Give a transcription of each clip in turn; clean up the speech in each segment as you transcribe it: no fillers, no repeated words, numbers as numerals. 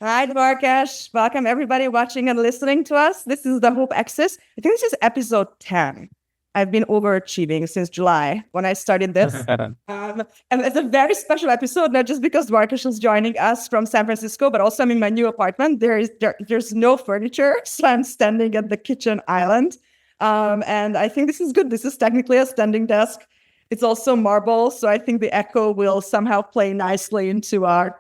Hi, Dwarkesh. Welcome, everybody watching and listening to us. This is the Hope Axis. I think this is episode 10. I've been overachieving since July when I started this. And it's a very special episode, not just because Dwarkesh is joining us from San Francisco, but also I'm in my new apartment. There's no furniture, so I'm standing at the kitchen island. And I think this is good. This is technically a standing desk. It's also marble, so I think the echo will somehow play nicely into our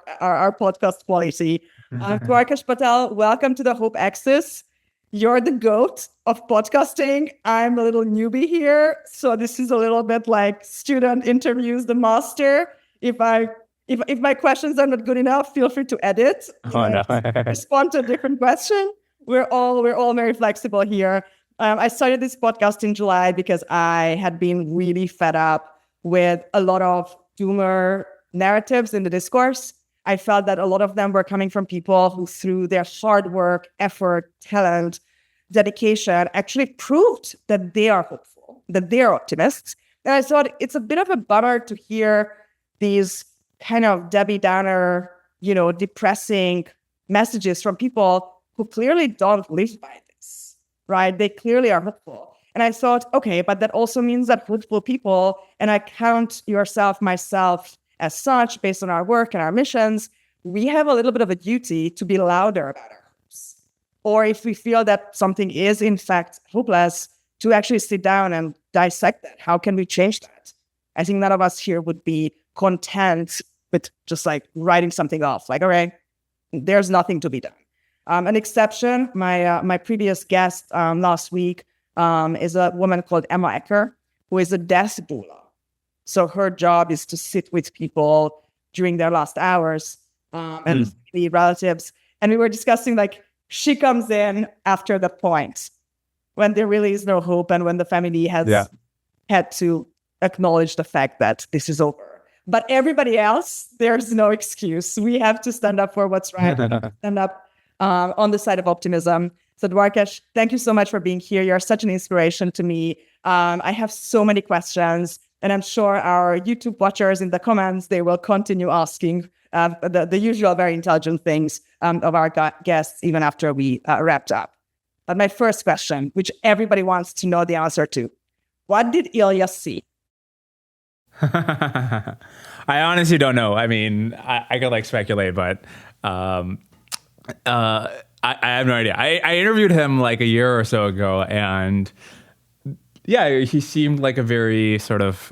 podcast quality. Dwarkesh Patel, welcome to the Hope Axis. You're the GOAT of podcasting. I'm a little newbie here, so this is a little bit like student interviews the master. If my questions are not good enough, feel free to edit. Respond to a different question. We're all very flexible here. I started this podcast in July because I had been really fed up with a lot of doomer narratives in the discourse. I felt that a lot of them were coming from people who, through their hard work, effort, talent, dedication, actually proved that they are hopeful, that they are optimists. And I thought it's a bit of a bummer to hear these kind of Debbie Downer, depressing messages from people who clearly don't live by this, right? They clearly are hopeful. And I thought, okay, but that also means that hopeful people, and I count myself, as such, based on our work and our missions, we have a little bit of a duty to be louder about our hopes. Or if we feel that something is in fact hopeless, to actually sit down and dissect that. How can we change that? I think none of us here would be content with just like writing something off. Like, all right, there's nothing to be done. An exception, my previous guest last week is a woman called Emma Ecker, who is a death doula. So her job is to sit with people during their last hours and the relatives. And we were discussing, like, she comes in after the point when there really is no hope and when the family has had to acknowledge the fact that this is over. But everybody else, there's no excuse. We have to stand up for what's right, stand up on the side of optimism. So Dwarkesh, thank you so much for being here. You're such an inspiration to me. I have so many questions. And I'm sure our YouTube watchers in the comments, they will continue asking the usual very intelligent things of our guests, even after we wrapped up. But my first question, which everybody wants to know the answer to, what did Ilias see? I honestly don't know. I mean, I could speculate, but I have no idea. I interviewed him like a year or so ago, and yeah, he seemed like a very sort of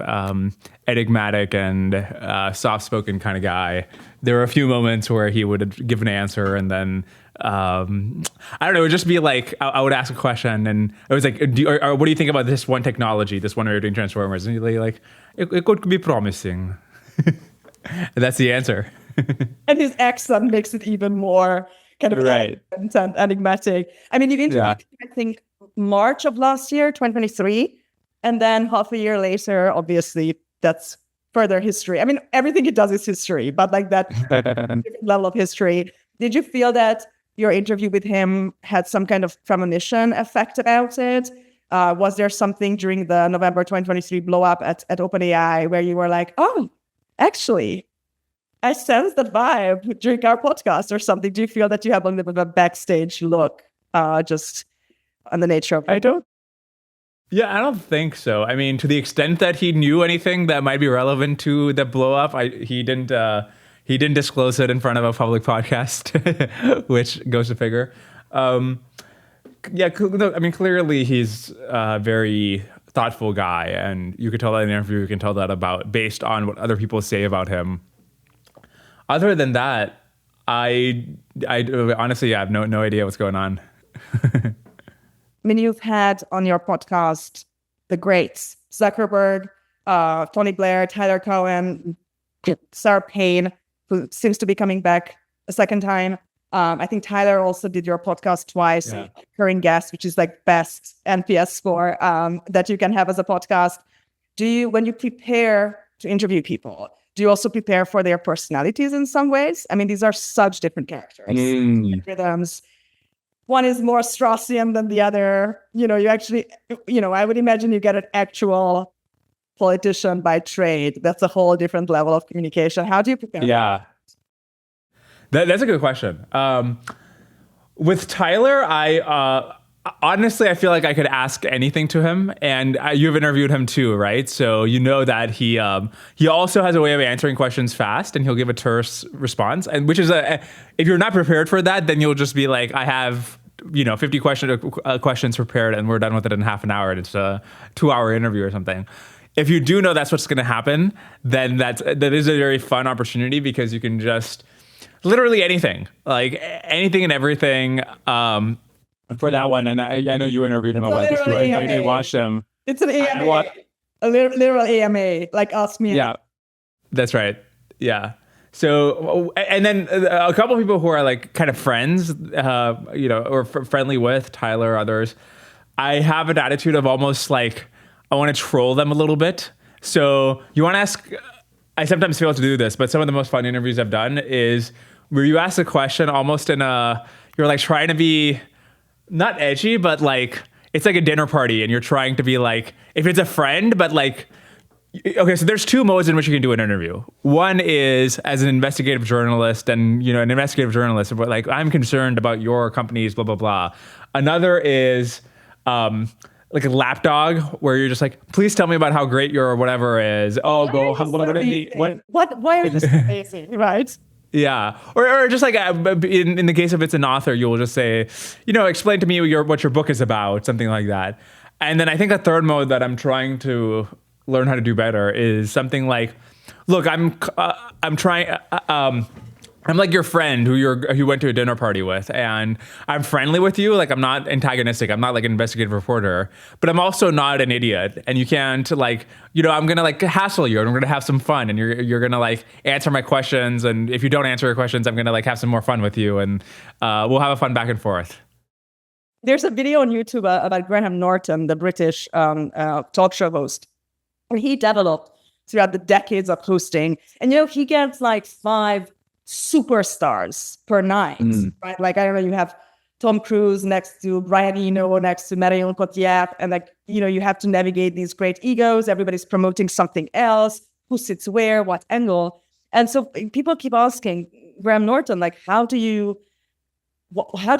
enigmatic and soft-spoken kind of guy. There were a few moments where he would give an answer, and then I don't know, it would just be like I would ask a question, and it was like, what do you think about this one technology, this one way of doing Transformers? And he'd like, it could be promising. And that's the answer. And his accent makes it even more kind of and enigmatic. I mean, you interviewed, I think, March of last year, 2023. And then half a year later, obviously, that's further history. I mean, everything he does is history, but like that level of history. Did you feel that your interview with him had some kind of premonition effect about it? Was there something during the November 2023 blow up at OpenAI where you were like, oh, actually, I sensed the vibe during our podcast or something? Do you feel that you have a little bit of a backstage look just on the nature of it? I don't think so. I mean, to the extent that he knew anything that might be relevant to the blow up, he didn't disclose it in front of a public podcast, which goes to figure. I mean, clearly he's a very thoughtful guy, and you could tell that in an interview. You can tell that based on what other people say about him. Other than that, I honestly have no idea what's going on. I mean, you've had on your podcast the greats, Zuckerberg, Tony Blair, Tyler Cowen, Sarah Payne, who seems to be coming back a second time. I think Tyler also did your podcast twice, recurring guest, which is like best NPS score that you can have as a podcast. When you prepare to interview people, do you also prepare for their personalities in some ways? I mean, these are such different characters, rhythms. One is more Straussian than the other. You actually, I would imagine you get an actual politician by trade. That's a whole different level of communication. How do you prepare? Yeah. That's a good question. With Tyler, honestly, I feel like I could ask anything to him, and you've interviewed him too, right? So you know that he also has a way of answering questions fast, and he'll give a terse response, and which is if you're not prepared for that, then you'll just be like, I have 50 questions prepared, and we're done with it in half an hour, and it's a 2-hour interview or something. If you do know that's what's going to happen, then that is a very fun opportunity, because you can just literally anything, like anything and everything. For that one, and I know you interviewed him a bunch too. I did watch them. It's an AMA, a literal AMA, like Ask Me. Yeah, that's right. Yeah. So, and then a couple of people who are like kind of friends, or friendly with Tyler, others, I have an attitude of almost like I want to troll them a little bit. So you want to ask, I sometimes fail to do this, but some of the most fun interviews I've done is where you ask a question almost you're like trying to be not edgy, but like it's like a dinner party, and you're trying to be like, if it's a friend, but like, okay, so there's 2 modes in which you can do an interview. One is as an investigative journalist, and an investigative journalist, but like, I'm concerned about your company's blah blah blah. Another is like a lapdog, where you're just like, please tell me about how great your whatever is. Oh, go. What? Why are you so crazy? Right? Yeah, or just like in the case of it's an author, you will just say, explain to me what your book is about, something like that. And then I think a third mode that I'm trying to learn how to do better is something like, look, I'm trying. I'm like your friend who you went to a dinner party with, and I'm friendly with you. Like, I'm not antagonistic. I'm not like an investigative reporter, but I'm also not an idiot. And you can't like, I'm gonna like hassle you, and I'm gonna have some fun, and you're gonna like answer my questions. And if you don't answer your questions, I'm gonna like have some more fun with you, and we'll have a fun back and forth. There's a video on YouTube about Graham Norton, the British talk show host, and he developed throughout the decades of hosting. And he gets like 5 superstars per night, right? Like, I don't know, you have Tom Cruise next to Brian Eno, next to Marion Cotillard, and like, you have to navigate these great egos. Everybody's promoting something else. Who sits where? What angle? And so people keep asking Graham Norton, like, how do you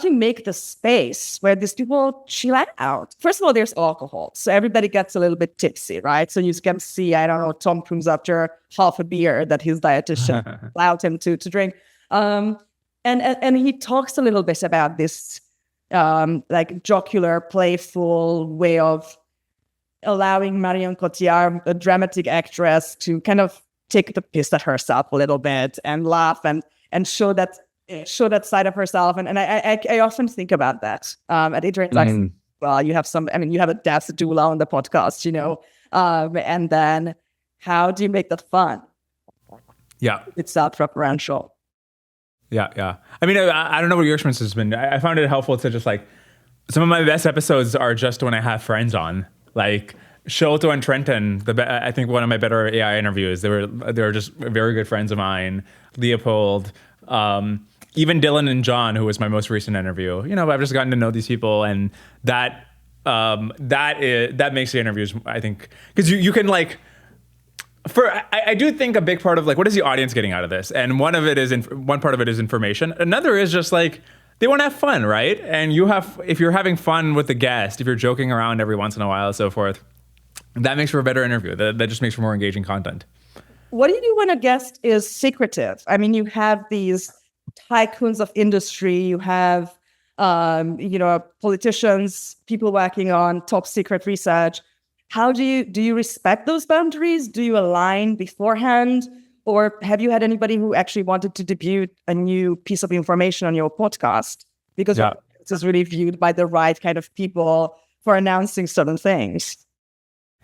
make the space where these people chill out? First of all, there's alcohol. So everybody gets a little bit tipsy, right? So you can see, I don't know, Tom Cruise after half a beer that his dietitian allowed him to drink. And he talks a little bit about this like jocular, playful way of allowing Marion Cotillard, a dramatic actress, to kind of take the piss at herself a little bit and laugh and show that side of herself. And I often think about that at interactions. Well, you have you have a death doula on the podcast, and then how do you make that fun? Yeah. It's self-referential. Yeah. I mean, I don't know what your experience has been. I found it helpful to just like, some of my best episodes are just when I have friends on, like Sholto and Trenton. I think one of my better AI interviews. They were just very good friends of mine. Leopold, even Dylan and John, who was my most recent interview. I've just gotten to know these people, and that makes the interviews, I think, because you can like. I do think a big part of like, what is the audience getting out of this? And one part of it is information. Another is just like, they want to have fun, right? And if you're having fun with the guest, if you're joking around every once in a while and so forth, that makes for a better interview. That just makes for more engaging content. What do you do when a guest is secretive? I mean, you have these tycoons of industry, you have, politicians, people working on top secret research. How do you respect those boundaries? Do you align beforehand? Or have you had anybody who actually wanted to debut a new piece of information on your podcast? Because this is really viewed by the right kind of people for announcing certain things.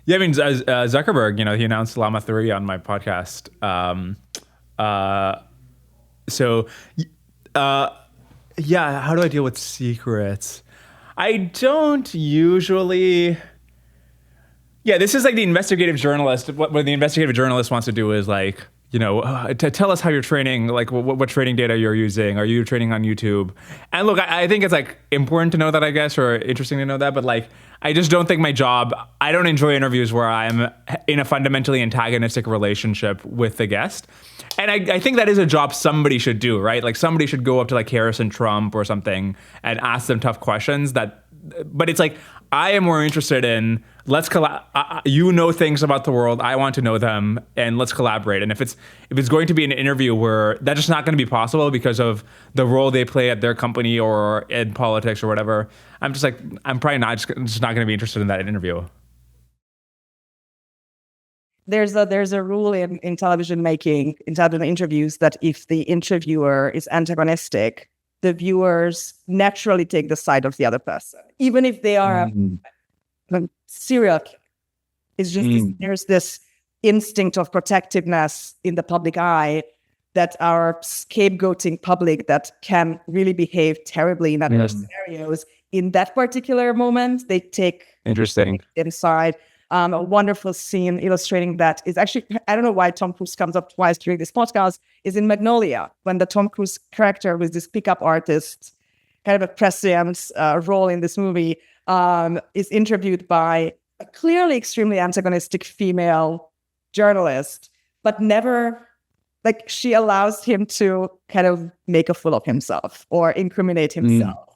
Yeah, I mean, Zuckerberg, he announced Llama 3 on my podcast. How do I deal with secrets? I don't usually... Yeah, this is like the investigative journalist. What the investigative journalist wants to do is like, tell us how you're training, like what training data you're using. Are you training on YouTube? And look, I think it's like important to know that, I guess, or interesting to know that, but like, I just don't think I don't enjoy interviews where I'm in a fundamentally antagonistic relationship with the guest. And I think that is a job somebody should do, right? Like somebody should go up to like Harrison Trump or something and ask them tough questions but it's like, I am more interested in let's you know things about the world, I want to know them, and let's collaborate. And if it's going to be an interview where that's just not going to be possible because of the role they play at their company or in politics or whatever, I'm probably just not going to be interested in that interview. There's a rule in television making, in television interviews, that if the interviewer is antagonistic, the viewers naturally take the side of the other person, even if they are a serial killer. It's just there's this instinct of protectiveness in the public eye that our scapegoating public that can really behave terribly in other scenarios. In that particular moment, they take interesting inside. A wonderful scene illustrating that is actually, I don't know why Tom Cruise comes up twice during this podcast, is in Magnolia, when the Tom Cruise character with this pickup artist, kind of a prescient role in this movie, is interviewed by a clearly extremely antagonistic female journalist, but never, like, she allows him to kind of make a fool of himself or incriminate himself.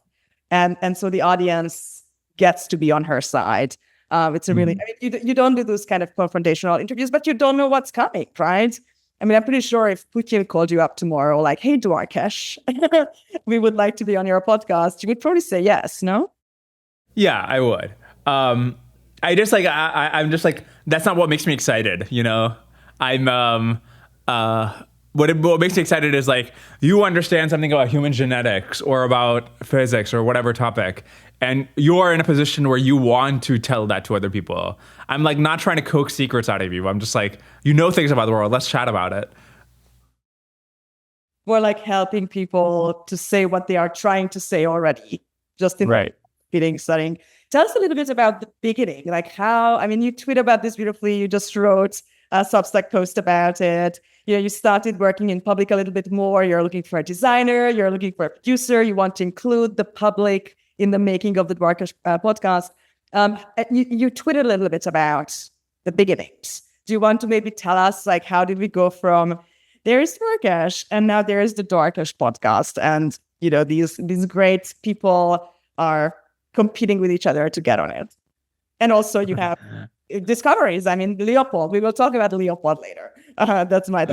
And so the audience gets to be on her side. It's a really, I mean, you don't do those kind of confrontational interviews, but you don't know what's coming, right? I mean, I'm pretty sure if Putin called you up tomorrow, like, hey, Dwarkesh, we would like to be on your podcast, you would probably say yes, no? Yeah, I would. I'm just like, that's not what makes me excited, you know? What makes me excited is like, you understand something about human genetics or about physics or whatever topic, and you're in a position where you want to tell that to other people. I'm like not trying to coax secrets out of you. I'm just like, you know things about the world. Let's chat about it. We're like helping people to say what they are trying to say already, just in the beginning setting. Tell us a little bit about the beginning, like how, I mean, you tweet about this beautifully. You just wrote a Substack post about it. You know, you started working in public a little bit more. You're looking for a designer. You're looking for a producer. You want to include the public in the making of the Dwarkesh podcast. You tweeted a little bit about the beginnings. Do you want to maybe tell us, like, how did we go from there's Dwarkesh and now there's the Dwarkesh podcast, and you know these great people are competing with each other to get on it, and also you have discoveries. I mean, Leopold. We will talk about Leopold later. That's my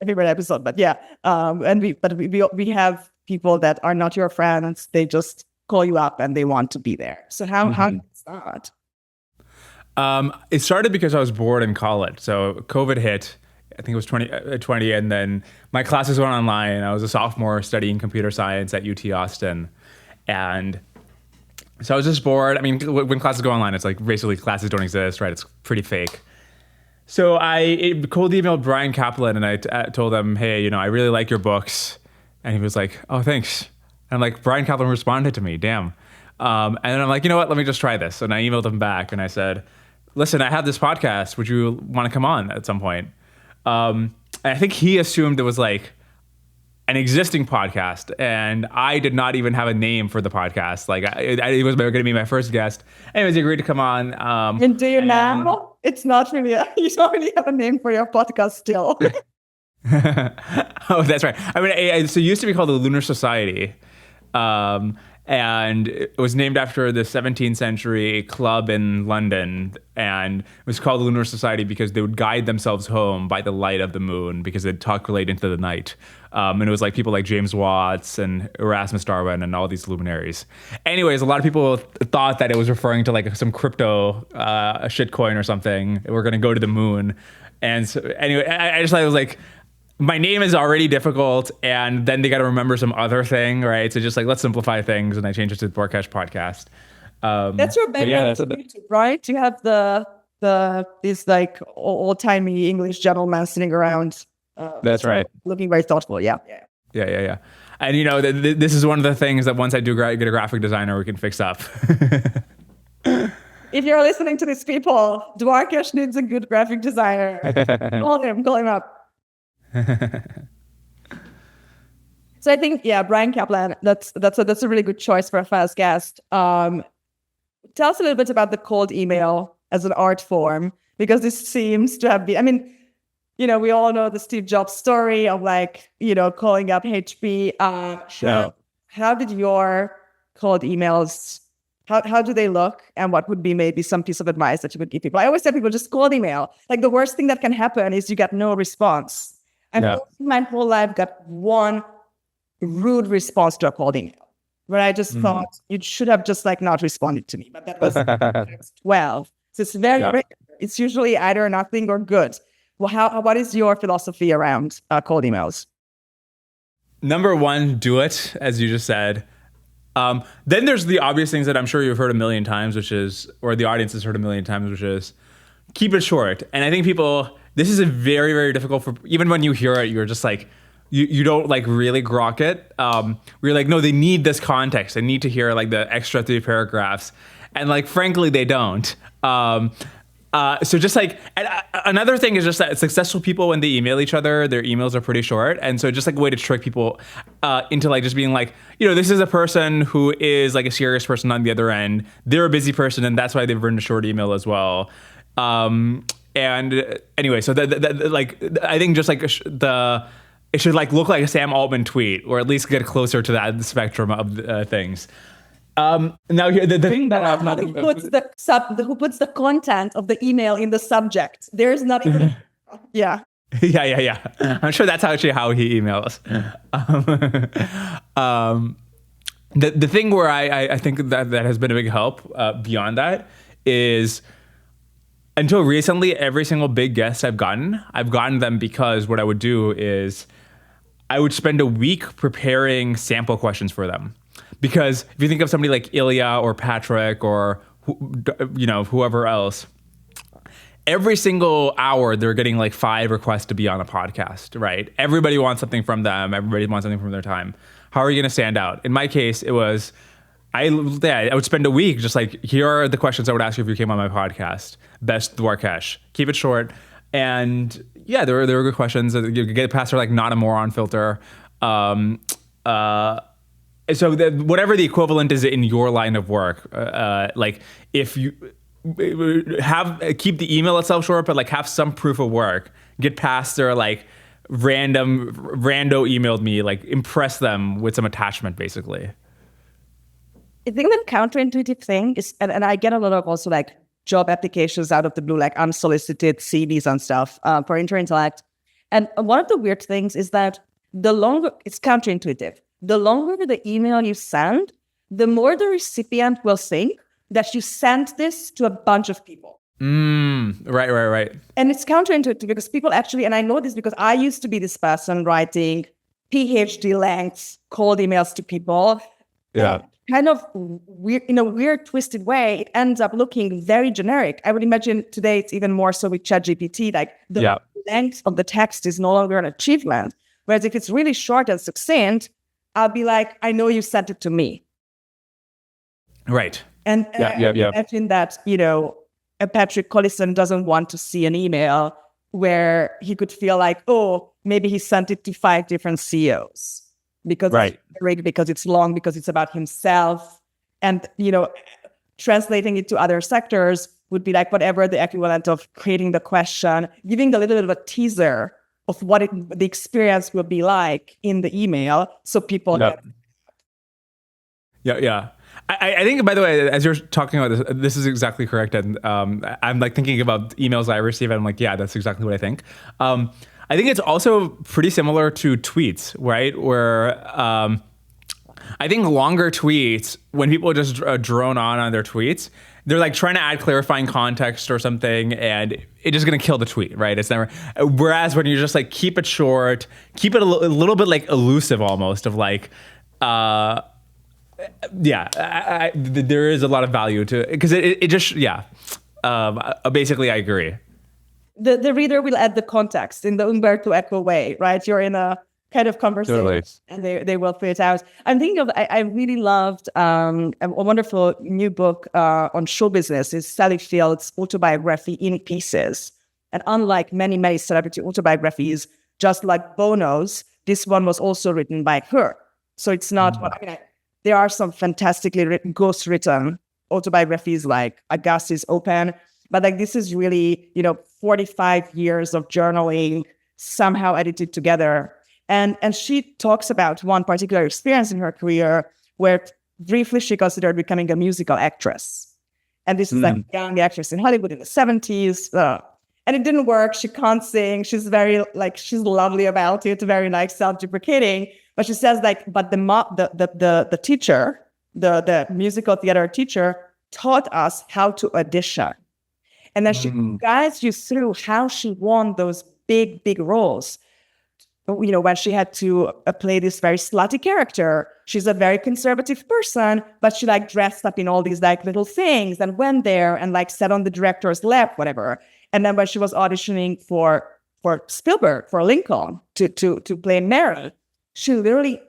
favorite episode. But yeah, and we have people that are not your friends. They just call you up and they want to be there. So how did it start? It started because I was bored in college. So COVID hit. I think it was 2020, and then my classes went online. I was a sophomore studying computer science at UT Austin, and so I was just bored. I mean, when classes go online, it's like basically classes don't exist, right? It's pretty fake. So I cold emailed Brian Kaplan and I told him, hey, you know, I really like your books. And he was like, oh, thanks. And I'm like, Brian Kaplan responded to me, damn. And then I'm like, you know what, let me just try this. And I emailed him back and I said, listen, I have this podcast. Would you want to come on at some point? And I think he assumed it was like an existing podcast, and I did not even have a name for the podcast. Like, it was going to be my first guest. Anyways, he agreed to come on. And do you now? It's not really, you don't really have a name for your podcast still. Oh, that's right. I mean, so it used to be called the Lunar Society. And it was named after the 17th century club in London. And it was called the Lunar Society because they would guide themselves home by the light of the moon because they'd talk late into the night. And it was like people like James Watts and Erasmus Darwin and all these luminaries. Anyways, a lot of people thought that it was referring to like some crypto, a shitcoin or something. We're going to go to the moon. And so anyway, I just thought it was like, my name is already difficult, and then they got to remember some other thing, right? So just like, let's simplify things, and I changed it to the Dwarkesh podcast. That's your background, right? You have this like old-timey English gentleman sitting around. That's right. Looking very thoughtful, yeah. And you know, this is one of the things that once I do get a graphic designer, we can fix up. If you're listening to these people, Dwarkesh needs a good graphic designer. Call him up. So I think, yeah, Brian Kaplan, that's a really good choice for a first guest. Tell us a little bit about the cold email as an art form, because this seems to have been, I mean, we all know the Steve Jobs story of calling up HP. How did your cold emails, how do they look? And what would be maybe some piece of advice that you would give people? I always tell people, just cold email. Like, the worst thing that can happen is you get no response. And my whole life got one rude response to a cold email, where I just thought you should have just not responded to me. But that was 12. So it's very rare. It's usually either nothing or good. Well, what is your philosophy around cold emails? Number one, do it, as you just said. Then there's the obvious things that I'm sure you've heard a million times, or the audience has heard a million times, which is keep it short. And I think this is a very, very difficult for, even when you hear it, you're just like, you don't really grok it. We're like, no, they need this context. They need to hear the extra 3 paragraphs. And frankly, they don't. So just another thing is just that successful people, when they email each other, their emails are pretty short. And so just a way to trick people into just being this is a person who is a serious person on the other end. They're a busy person, and that's why they've written a short email as well. And anyway, so I think just it should look like a Sam Altman tweet, or at least get closer to that spectrum of things. Now here the thing that I'm not who puts the content of the email in the subject. There's not even yeah. I'm sure that's actually how he emails. The thing where I think that has been a big help beyond that is, until recently, every single big guest I've gotten them because what I would do is I would spend a week preparing sample questions for them. Because if you think of somebody like Ilias or Patrick or whoever else, every single hour they're getting 5 requests to be on a podcast, right? Everybody wants something from them. Everybody wants something from their time. How are you going to stand out? In my case, it was I would spend a week just here are the questions I would ask you if you came on my podcast. Best Dwarkesh. Keep it short. And yeah, there were good questions. You get past her not a moron filter. So whatever the equivalent is in your line of work, if you keep the email itself short, but have some proof of work, get past their rando emailed me, impress them with some attachment, basically. I think the counterintuitive thing is, and I get a lot of also job applications out of the blue, unsolicited CVs and stuff for Interintellect. And one of the weird things is that it's counterintuitive. The longer the email you send, the more the recipient will think that you sent this to a bunch of people. Right. And it's counterintuitive because people actually, and I know this because I used to be this person writing PhD lengths, cold emails to people. Yeah. Kind of weird, in a weird, twisted way, it ends up looking very generic. I would imagine today it's even more so with ChatGPT. The length of the text is no longer an achievement. Whereas if it's really short and succinct, I'll be I know you sent it to me. Right. And imagine that, a Patrick Collison doesn't want to see an email where he could feel oh, maybe he sent it to 5 different CEOs because because it's long, because it's about himself. And, translating it to other sectors would be whatever the equivalent of creating the question, giving a little bit of a teaser of what the experience will be like in the email, so people get. Yeah. I think, by the way, as you're talking about this is exactly correct. And I'm thinking about emails I receive, and I'm yeah, that's exactly what I think. I think it's also pretty similar to tweets, right? Where I think longer tweets, when people just drone on their tweets, they're trying to add clarifying context or something, and it's just going to kill the tweet, right? It's never. Whereas when you just keep it short, keep it a little bit elusive, almost of there is a lot of value to it because it just basically I agree. The reader will add the context in the Umberto Eco way, right? You're in a kind of conversation, totally. And they will figure it out. I'm thinking of, I really loved a wonderful new book on show business. Is Sally Field's autobiography, In Pieces. And unlike many, many celebrity autobiographies, just like Bono's, this one was also written by her. So it's not, there are some fantastically ghost written autobiographies like Agassiz Open, but like this is really, 45 years of journaling somehow edited together. And she talks about one particular experience in her career where briefly she considered becoming a musical actress. And this is like a young actress in Hollywood in the 70s. And it didn't work. She can't sing. She's very she's lovely about it, very self-deprecating. But she says but the teacher, the musical theater teacher taught us how to audition. And then she guides you through how she won those big, big roles. When she had to play this very slutty character, she's a very conservative person, but she dressed up in all these little things and went there and sat on the director's lap, whatever. And then when she was auditioning for Spielberg, for Lincoln, to play Meryl, she literally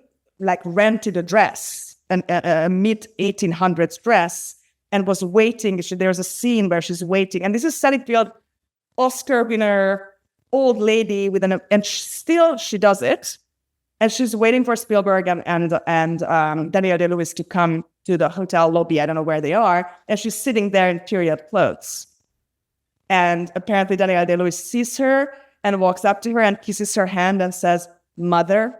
rented a dress, a mid-1800s dress, and was waiting. There's a scene where she's waiting, and this is Sally Field, Oscar winner, old lady and still she does it, and she's waiting for Spielberg and Daniel Day-Lewis to come to the hotel lobby. I don't know where they are, and she's sitting there in period clothes. And apparently Daniel Day-Lewis sees her and walks up to her and kisses her hand and says, "Mother,"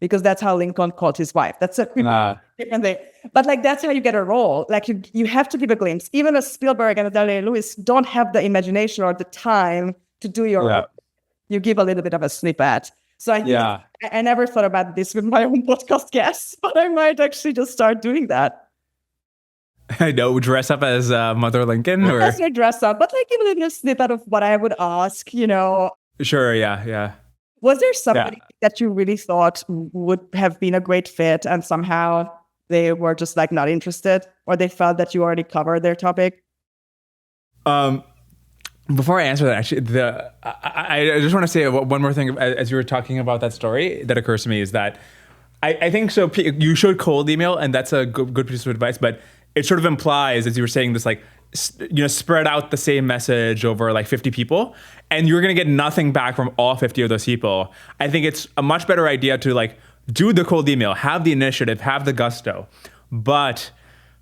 because that's how Lincoln called his wife. That's a different thing. But that's how you get a role. You have to give a glimpse. Even a Spielberg and a Daniel Day-Lewis don't have the imagination or the time to do your work. You give a little bit of a snippet. So I never thought about this with my own podcast guests, but I might actually just start doing that. I know, dress up as Mother Lincoln, or not dress up, but give a little snippet of what I would ask. Sure, yeah. Was there somebody that you really thought would have been a great fit, and somehow they were just not interested, or they felt that you already covered their topic? Before I answer that, actually, I just want to say one more thing as you were talking about that story that occurs to me is that I think so. You should cold email, and that's a good piece of advice. But it sort of implies, as you were saying, this spread out the same message over 50 people, and you're gonna get nothing back from all 50 of those people. I think it's a much better idea to do the cold email, have the initiative, have the gusto, but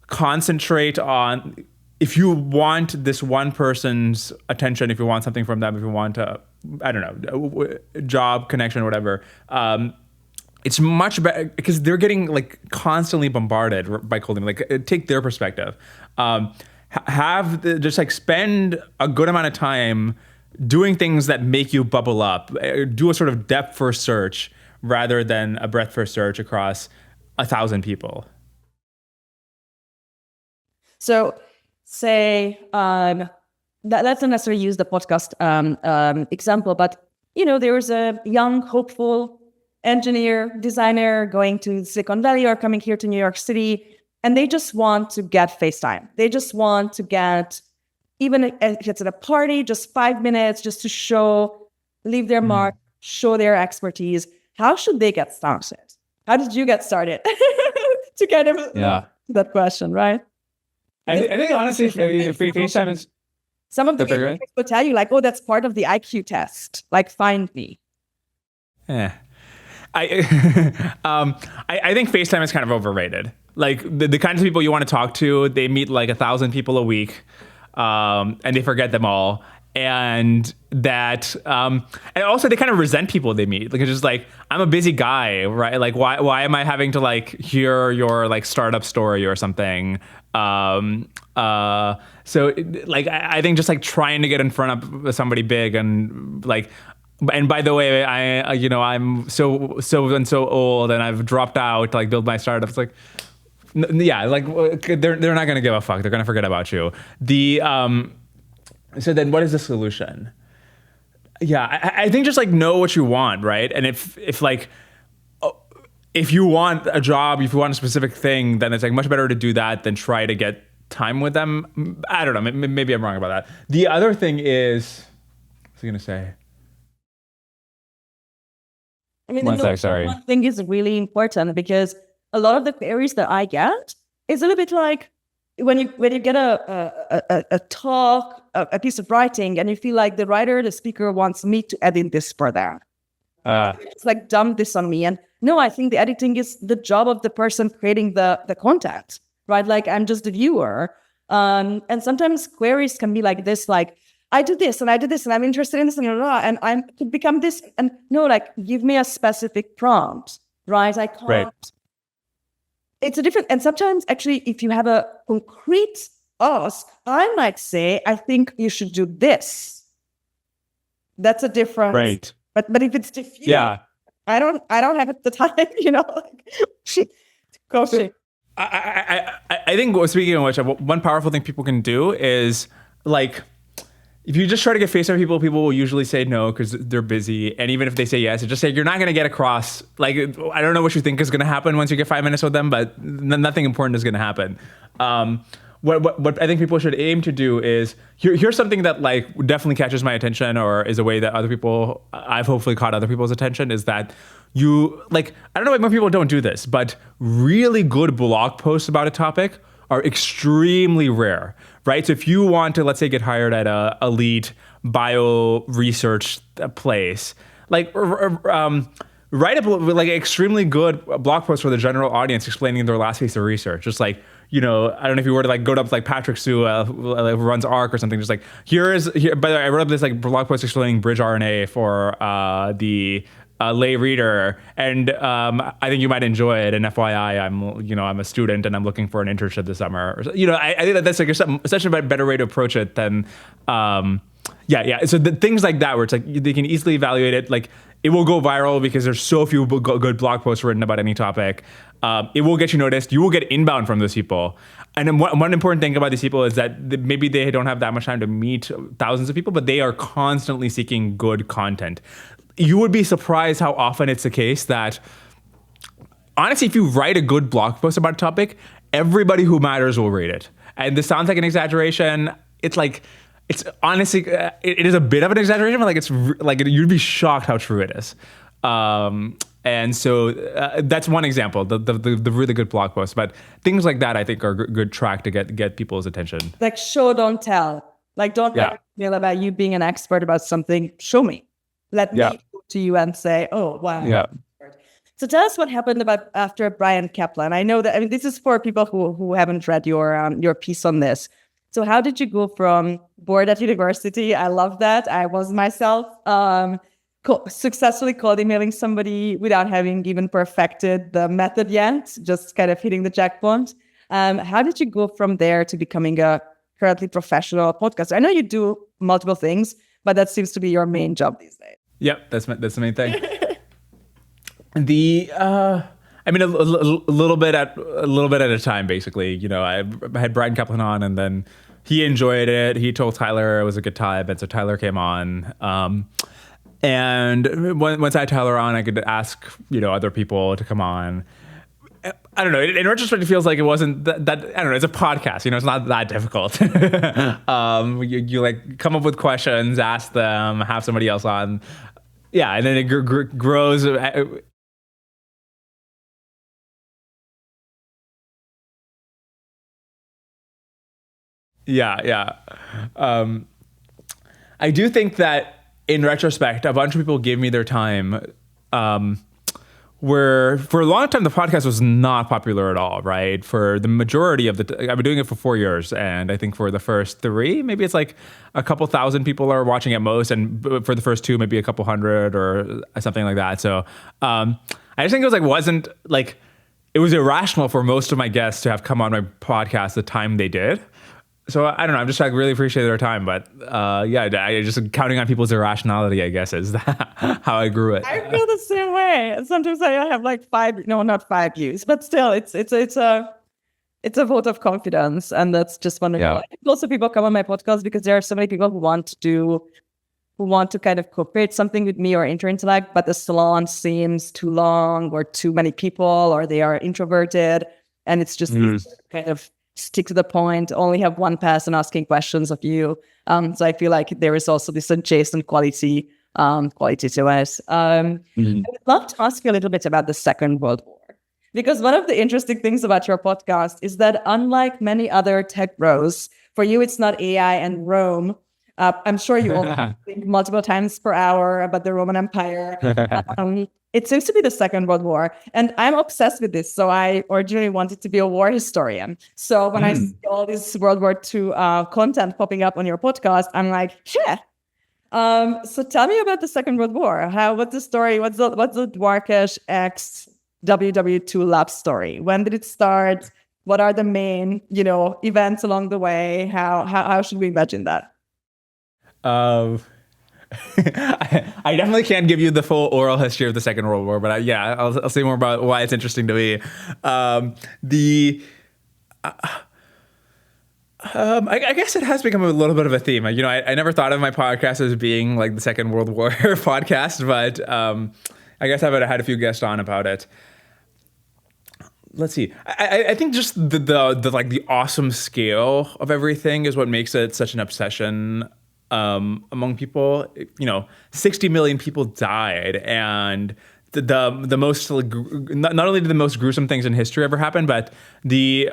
concentrate on. If you want this one person's attention, if you want something from them, if you want a job, connection, whatever, it's much better because they're getting constantly bombarded by cold email. Take their perspective. Spend a good amount of time doing things that make you bubble up. Do a sort of depth first search rather than a breadth first search across 1,000 people. So, say, let's not necessarily use the podcast example, but, there was a young, hopeful engineer, designer going to Silicon Valley or coming here to New York City, and they just want to get FaceTime. They just want to get, even if it's at a party, just 5 minutes just to leave their mark, show their expertise. How should they get started? How did you get started? To kind of that question, right? I think honestly, if FaceTime is some of the people will tell you oh, that's part of the IQ test. Find me. Yeah, I think FaceTime is kind of overrated. The kinds of people you want to talk to, they meet 1,000 people a week, and they forget them all. And that, and also they kind of resent people they meet. It's just I'm a busy guy, right? Why am I having to hear your startup story or something? So I think just trying to get in front of somebody big and and by the way, I'm so and so old and I've dropped out to build my startup. It's they're not gonna give a fuck. They're gonna forget about you. So then what is the solution? Yeah, I think just know what you want, right? And if you want a job, if you want a specific thing, then it's much better to do that than try to get time with them. I don't know. Maybe I'm wrong about that. The other thing is, what's I gonna say? One thing is really important because a lot of the queries that I get is a little bit when you get a talk, a piece of writing, and you feel the writer, the speaker wants me to edit this for them. It's like, dump this on me. And no, I think the editing is the job of the person creating the content, right? Like, I'm just the viewer. And sometimes queries can be like this, like, I do this and I do this and I'm interested in this and blah, blah, blah, and I'm to become this. And no, like, give me a specific prompt, right? I can't. Right. It's a different, and sometimes actually, if you have a concrete ask, I might say, I think you should do this. That's a difference. Right. But if it's diffuse, Yeah. I don't have the time, like, coaching. I think, speaking of which, one powerful thing people can do is, like, if you just try to get face time with people will usually say no because they're busy. And even if they say yes, it's just say you're not going to get across. Like, I don't know what you think is going to happen once you get 5 minutes with them, but nothing important is going to happen. What I think people should aim to do is, here's something that, like, definitely catches my attention, or is a way that I've hopefully caught other people's attention, is that you, like, I don't know why more people don't do this, but really good blog posts about a topic are extremely rare, right? So if you want to, let's say, get hired at a elite bio research place, like, write up like extremely good blog post for the general audience explaining their last piece of research. Just like, I don't know if you were to, like, go to, like, Patrick Sue, who runs ARC or something, just like, here. By the way, I wrote up this, like, blog post explaining bridge RNA for the lay reader, and I think you might enjoy it. And FYI, I'm a student and I'm looking for an internship this summer. I think that's like such a better way to approach it than, So things like that, where it's like they can easily evaluate it. Like, it will go viral because there's so few good blog posts written about any topic. It will get you noticed. You will get inbound from those people. And then one important thing about these people is that maybe they don't have that much time to meet thousands of people, but they are constantly seeking good content. You would be surprised how often it's the case that, honestly, if you write a good blog post about a topic, everybody who matters will read it. And this sounds like an exaggeration. It's like, it's honestly, it is a bit of an exaggeration, but, like, it's like, you'd be shocked how true it is. And so that's one example, the really good blog post. But things like that, I think, are a good track to get people's attention. Like, show, don't tell. Like, don't feel about you being an expert about something. Show me. Let me go to you and say, oh, wow. Yeah. So tell us what happened after Brian Kaplan. I know that, this is for people who haven't read your piece on this. So how did you go from bored at university? I love that. I was myself successfully cold emailing somebody without having even perfected the method yet, just kind of hitting the jackpot. How did you go from there to becoming a currently professional podcaster? I know you do multiple things, but that seems to be your main job these days. Yep, that's the main thing. A little bit at a time, basically. I had Brian Kaplan on, and then he enjoyed it. He told Tyler it was a good time, and so Tyler came on. And once I had Tyler on, I could ask other people to come on. I don't know. In retrospect, it feels like it wasn't that. I don't know. It's a podcast. It's not that difficult. You like come up with questions, ask them, have somebody else on. Yeah, and then it grows. Yeah. I do think that in retrospect, a bunch of people gave me their time. Where for a long time the podcast was not popular at all, right? For the majority of I've been doing it for 4 years, and I think for the first 3, maybe it's like a couple thousand people are watching at most, and for the first 2, maybe a couple hundred or something like that. So I just think it was irrational for most of my guests to have come on my podcast the time they did. So I don't know. I'm just like really appreciate their time, but I just counting on people's irrationality, I guess, is how I grew it. I feel the same way. Sometimes I have like 5, no, not 5 views, but still, it's a vote of confidence, and that's just wonderful. Yeah. I think also people come on my podcast because there are so many people who want to kind of co-create something with me or interact, but the salon seems too long or too many people, or they are introverted, and it's just kind of stick to the point, only have one person asking questions of you. So I feel like there is also this adjacent quality to us. I would love to ask you a little bit about the Second World War, because one of the interesting things about your podcast is that unlike many other tech bros, for you, it's not AI and Rome. I'm sure you all think multiple times per hour about the Roman Empire. It seems to be the Second World War. And I'm obsessed with this. So I originally wanted to be a war historian. So when I see all this World War II content popping up on your podcast, I'm like, yeah. So tell me about the Second World War. What's the story? What's the Dwarkesh X WW2 love story? When did it start? What are the main, events along the way? How should we imagine that? I definitely can't give you the full oral history of the Second World War, but I'll say more about why it's interesting to me. I guess it has become a little bit of a theme. I never thought of my podcast as being like the Second World War podcast, but I guess I've had a few guests on about it. Let's see. I think just the awesome scale of everything is what makes it such an obsession among people. 60 million people died, and the most not only did the most gruesome things in history ever happen, but the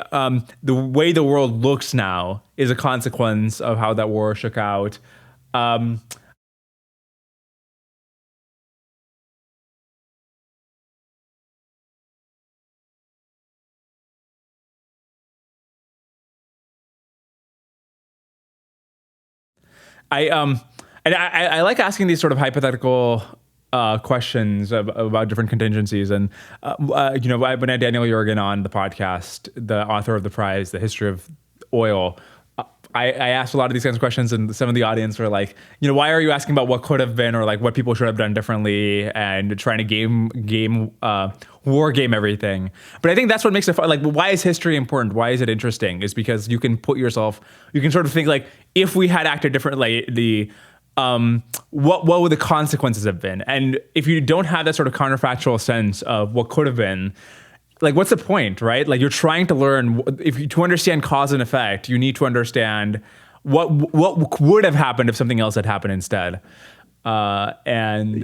way the world looks now is a consequence of how that war shook out. I like asking these sort of hypothetical questions about different contingencies. And, when I had Daniel Yergin on the podcast, the author of The Prize, The History of Oil, I asked a lot of these kinds of questions, and some of the audience were like, why are you asking about what could have been, or like what people should have done differently, and trying to war game everything. But I think that's what makes it fun. Like, why is history important? Why is it interesting? Is because you can sort of think like, if we had acted differently, what would the consequences have been? And if you don't have that sort of counterfactual sense of what could have been, like, what's the point, right? Like, you're trying to learn, to understand cause and effect, you need to understand what would have happened if something else had happened instead. And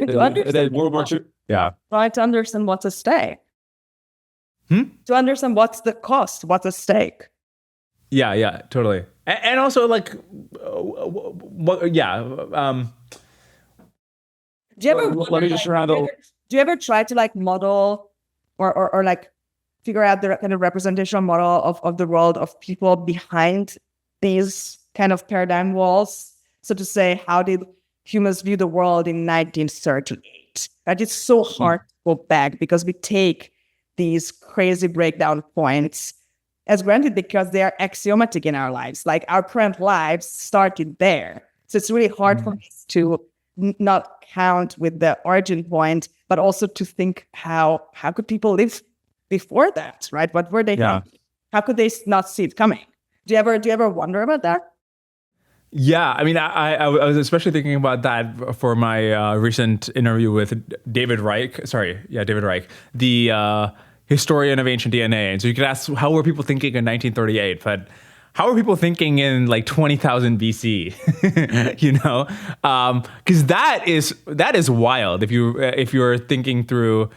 World War II. Yeah. Try to understand what's at stake. To understand what's the cost, what's at stake. Yeah, totally. And also, like, Do you ever try to like model or like figure out the kind of representational model of the world of people behind these kind of paradigm walls? So to say, how did humans view the world in 1938? That is so hard to go back, because we take these crazy breakdown points as granted because they are axiomatic in our lives. Like, our current lives started there. So it's really hard for us to not count with the origin point, but also to think how could people live before that, right? What were they thinking? How could they not see it coming? Do you ever wonder about that? Yeah, I mean, I was especially thinking about that for my recent interview with David Reich, the historian of ancient DNA. And so you could ask, how were people thinking in 1938? But how are people thinking in like 20,000 BC? Because that is wild. If you're thinking through.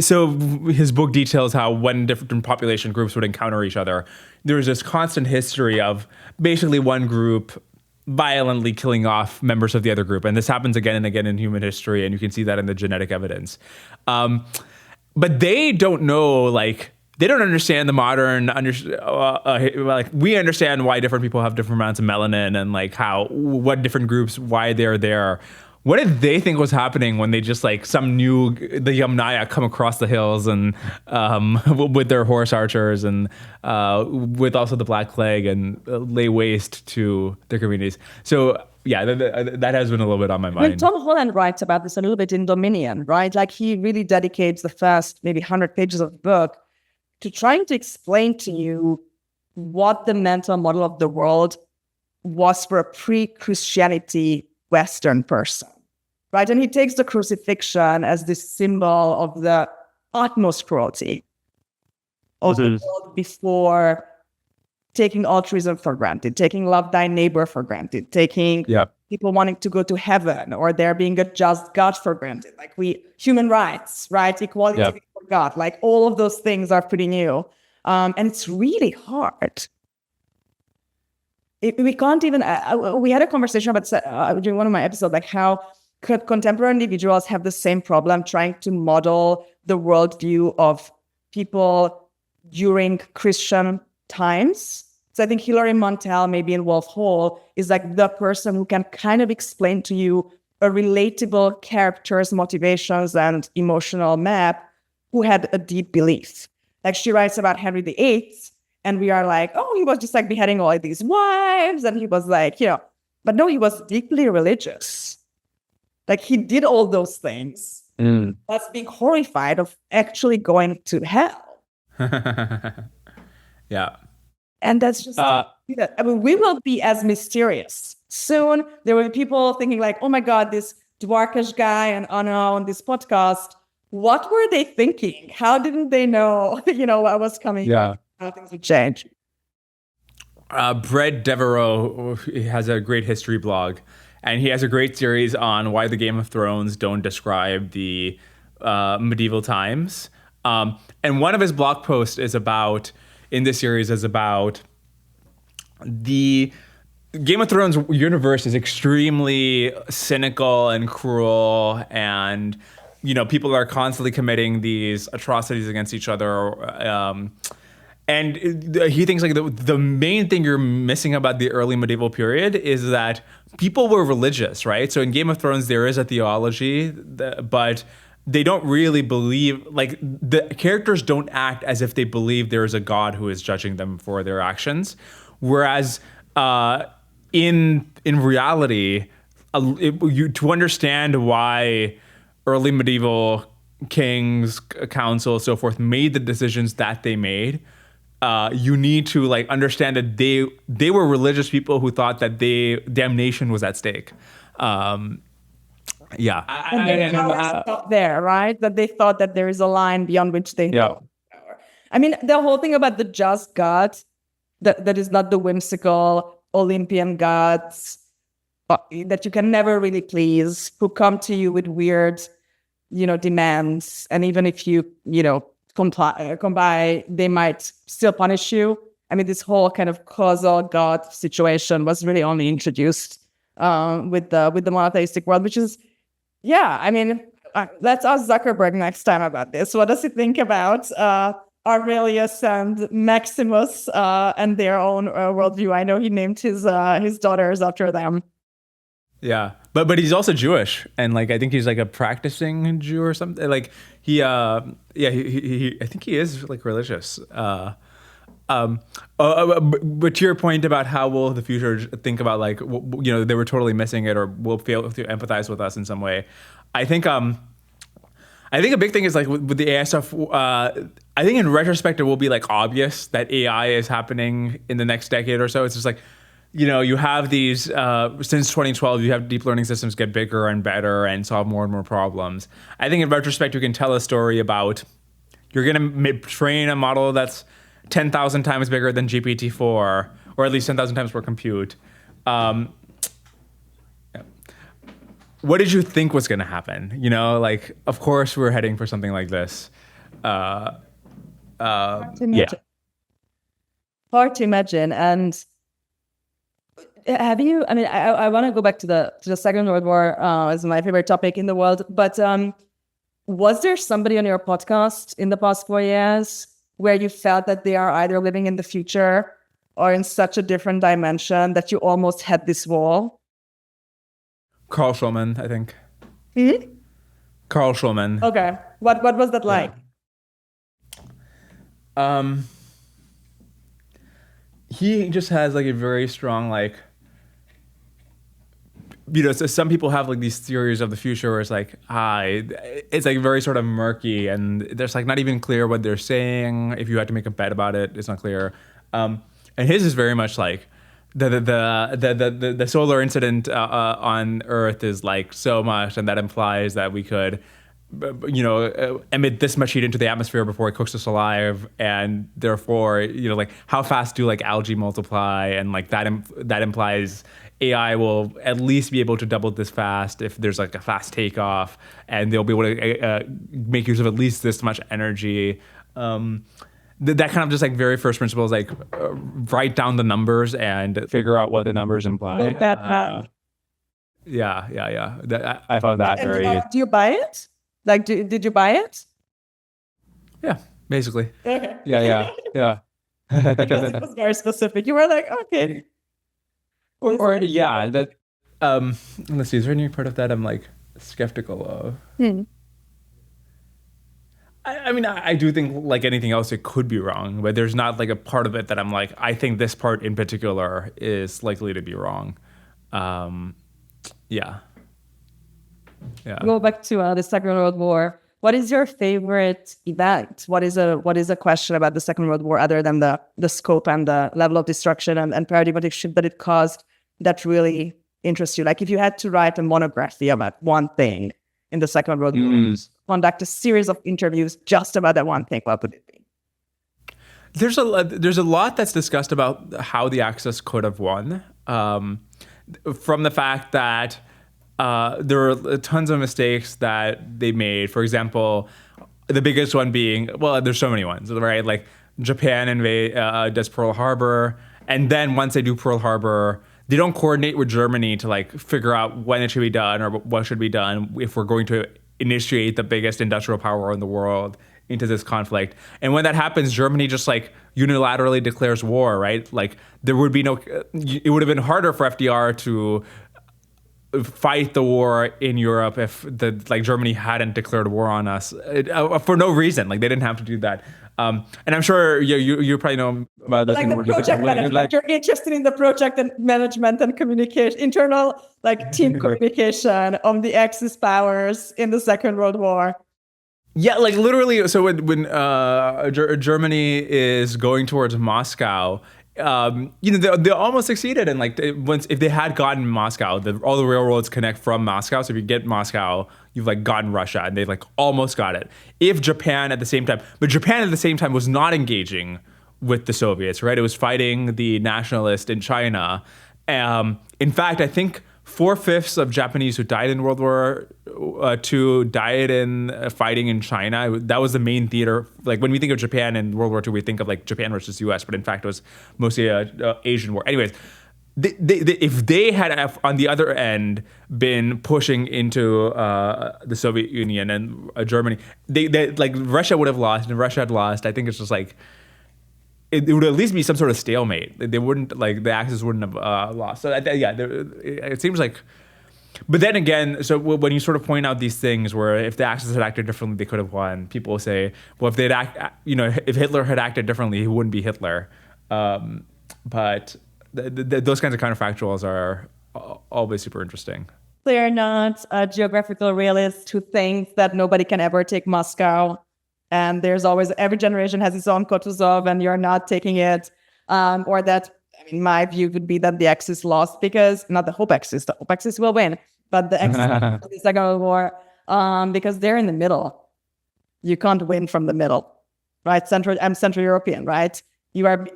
So his book details how when different population groups would encounter each other, there was this constant history of basically one group violently killing off members of the other group. And this happens again and again in human history, and you can see that in the genetic evidence. But they don't know, like, they don't understand the modern, like, we understand why different people have different amounts of melanin, and like what different groups, why they're there. What did they think was happening when they just, like, the Yamnaya come across the hills and with their horse archers and with also the Black Plague, and lay waste to their communities? So yeah, that has been a little bit on my mind. When Tom Holland writes about this a little bit in Dominion, right? Like, he really dedicates the first maybe 100 pages of the book to trying to explain to you what the mental model of the world was for a pre-Christianity Western person, right? And he takes the crucifixion as this symbol of the utmost cruelty of the world before taking altruism for granted, taking love thy neighbor for granted, taking people wanting to go to heaven or there being a just God for granted. Like, human rights, right? Equality for God. Like, all of those things are pretty new. And it's really hard. we can't even, we had a conversation about during one of my episodes, like how contemporary individuals have the same problem trying to model the worldview of people during Christian times. So I think Hilary Mantel, maybe in Wolf Hall, is like the person who can kind of explain to you a relatable character's motivations and emotional map who had a deep belief. Like she writes about Henry VIII, and we are like, oh, he was just like beheading all these wives, and he was like, but no, he was deeply religious. Like he did all those things. That's being horrified of actually going to hell. Yeah. And that's just, I mean, we will be as mysterious. Soon, there will be people thinking like, oh my God, this Dwarkesh guy and Anna on this podcast, what were they thinking? How didn't they know, what was coming? Yeah. How things would change. Brett Devereaux has a great history blog, and he has a great series on why the Game of Thrones don't describe the medieval times. And one of his blog posts in this series is about the Game of Thrones universe is extremely cynical and cruel, and people are constantly committing these atrocities against each other. And he thinks like the main thing you're missing about the early medieval period is that people were religious, right? So in Game of Thrones, there is a theology, but they don't really believe, like the characters don't act as if they believe there is a God who is judging them for their actions. Whereas in reality, to understand why early medieval kings, councils, so forth made the decisions that they made, you need to like understand that they were religious people who thought that damnation was at stake. Yeah. And they stopped there, right? That they thought that there is a line beyond which they know power. I mean, the whole thing about the just God, that is not the whimsical Olympian gods that you can never really please, who come to you with weird, demands. And even if you, comply, they might still punish you. I mean, this whole kind of causal God situation was really only introduced with the monotheistic world, which is, I mean, let's ask Zuckerberg next time about this. What does he think about Aurelius and Maximus and their own worldview? I know he named his daughters after them. Yeah, but he's also Jewish, and like I think he's like a practicing Jew or something. Like he I think he is like religious. But to your point about how will the future think about like they were totally missing it or will fail to empathize with us in some way. I think a big thing is like with the AI stuff. I think in retrospect it will be like obvious that AI is happening in the next decade or so. It's just like you have these since 2012 you have deep learning systems get bigger and better and solve more and more problems. I think in retrospect you can tell a story about you're going to train a model that's 10,000 times bigger than GPT-4, or at least 10,000 times more compute. What did you think was going to happen? Like, of course, we're heading for something like this. Hard to imagine. And have you? I mean, I want to go back to the Second World War as my favorite topic in the world. But was there somebody on your podcast in the past 4 years where you felt that they are either living in the future or in such a different dimension that you almost had this wall? Carl Schulman, I think. Carl Schulman. Okay. What was that like? He just has like a very strong like, so some people have like these theories of the future where it's like, it's like very sort of murky and there's like not even clear what they're saying. If you had to make a bet about it, it's not clear. And his is very much like the solar incident on Earth is like so much, and that implies that we could, emit this much heat into the atmosphere before it cooks us alive, and therefore, like how fast do like algae multiply, and like that implies AI will at least be able to double this fast if there's like a fast takeoff, and they'll be able to make use of at least this much energy. that kind of just like very first principles, like write down the numbers and Figure out what the numbers imply. yeah. I found that And, very. do you buy it? Like, did you buy it? Yeah, basically. Okay. Yeah. Because it was very specific. You were like, okay. Or yeah, that Let's see. Is there any part of that I'm like skeptical of? I mean, I do think like anything else, it could be wrong, but there's not like a part of it that I'm like, I think this part in particular is likely to be wrong. Yeah. Go back to the Second World War. What is your favorite event? What is a question about the Second World War other than the scope and the level of destruction and paradigmatic shift that it caused that really interests you? Like if you had to write a monography about one thing in the Second World War, conduct a series of interviews just about that one thing, what would it be? There's a lot that's discussed about how the Axis could have won, from the fact that there are tons of mistakes that they made. For example, the biggest one being, well, there's so many ones, right? Like Japan does Pearl Harbor, and then once they do Pearl Harbor, they don't coordinate with Germany to like figure out when it should be done or what should be done if we're going to initiate the biggest industrial power in the world into this conflict. And when that happens, Germany just like unilaterally declares war, right? Like there would be it would have been harder for FDR to fight the war in Europe if Germany hadn't declared war on us for no reason. Like they didn't have to do that. And I'm sure you probably know about this. Like the project management, you're interested in the project and management and communication, internal like team communication of the Axis powers in the Second World War. Yeah, like literally. So when Germany is going towards Moscow, they almost succeeded. And like if they had gotten Moscow, all the railroads connect from Moscow. So if you get Moscow, you've like gotten Russia, and they like almost got it. If Japan at the same time, but Japan at the same time was not engaging with the Soviets, right? It was fighting the nationalists in China. In fact, I think 4/5 of Japanese who died in World War II died in fighting in China. That was the main theater. Like when we think of Japan in World War II, we think of like Japan versus US, but in fact it was mostly a Asian war. Anyways, if they had on the other end been pushing into the Soviet Union and Germany, they like Russia would have lost, and Russia had lost. I think it's just like it would at least be some sort of stalemate. They wouldn't like the Axis wouldn't have lost. So it seems like. But then again, so when you sort of point out these things where if the Axis had acted differently, they could have won. People will say, well, if if Hitler had acted differently, he wouldn't be Hitler. But those kinds of counterfactuals are always super interesting. They're not a geographical realist who thinks that nobody can ever take Moscow. And there's always, every generation has its own Kutuzov and you're not taking it. Or that, I mean, my view would be that the Axis lost because, not the Hope Axis will win, but the Axis of the Second World War, because they're in the middle. You can't win from the middle, right? I'm Central European, right? You are,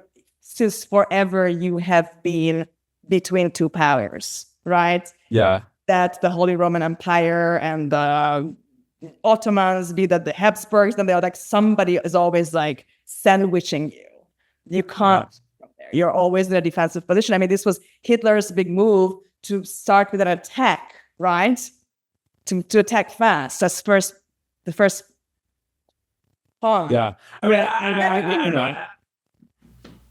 since forever you have been between two powers, right? Yeah. That the Holy Roman Empire and the Ottomans, be that the Habsburgs, and they're like somebody is always like sandwiching you. You can't. You're always in a defensive position. I mean, this was Hitler's big move to start with an attack, right? To attack fast. That's the first point. Yeah. I mean, I don't know.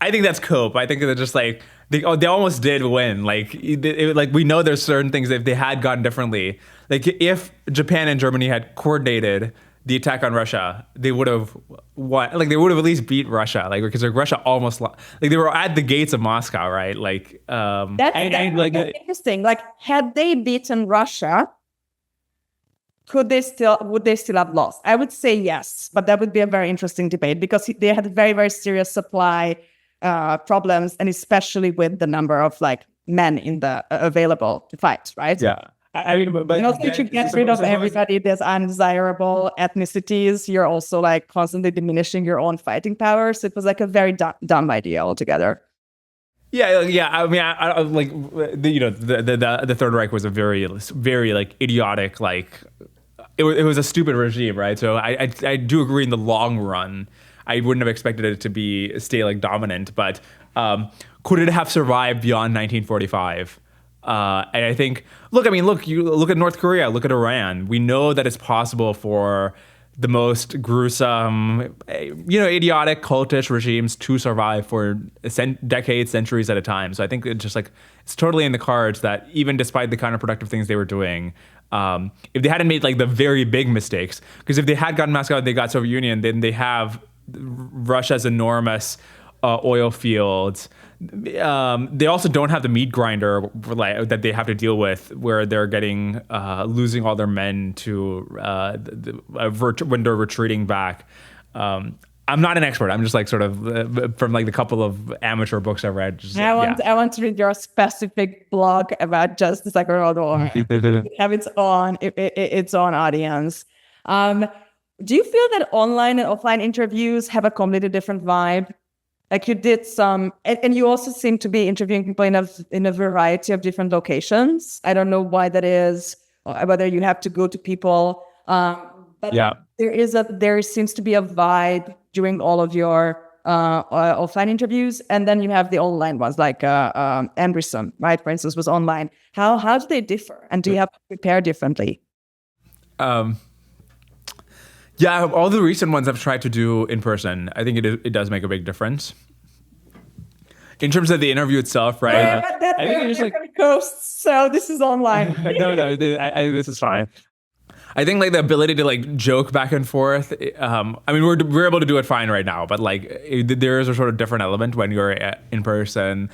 I think that's cope. I think they're just like they almost did win. Like we know there's certain things that if they had gone differently, like if Japan and Germany had coordinated the attack on Russia, they would have won. Like they would have at least beat Russia. Like because like Russia almost like they were at the gates of Moscow, right? Like that's interesting. Like had they beaten Russia, would they still have lost? I would say yes, but that would be a very interesting debate because they had very, very serious supply problems, and especially with the number of like men in the available to fight, right? Yeah. I mean, but and also to get rid of everybody, there's undesirable ethnicities. You're also like constantly diminishing your own fighting power. So it was like a very dumb idea altogether. Yeah. I mean, I like the Third Reich was a very, very like idiotic like it was a stupid regime, right? So I do agree in the long run. I wouldn't have expected it to stay like dominant. But could it have survived beyond 1945? And I think, you look at North Korea, look at Iran. We know that it's possible for the most gruesome, idiotic, cultish regimes to survive for decades, centuries at a time. So I think it's totally in the cards that even despite the counterproductive things they were doing, if they hadn't made like the very big mistakes, because if they had gotten Moscow and they got Soviet Union, then they have Russia's enormous oil fields. They also don't have the meat grinder that they have to deal with, where they're getting losing all their men to when they're retreating back. I'm not an expert. I'm just like sort of from like the couple of amateur books I've read. I want to read your specific blog about just the Second World War. Have its own audience. Do you feel that online and offline interviews have a completely different vibe? Like you did some, and you also seem to be interviewing people in a variety of different locations. I don't know why that is, or whether you have to go to people. But there seems to be a vibe during all of your offline interviews, and then you have the online ones, like Anderson, right? For instance, was online. How do they differ, and do you have to prepare differently? Yeah, all the recent ones I've tried to do in person. I think it does make a big difference. In terms of the interview itself, right? Yeah, but I think it's like ghosts, so this is online. No, this is fine. I think like the ability to like joke back and forth. We're able to do it fine right now, but like there is a sort of different element when you're in person.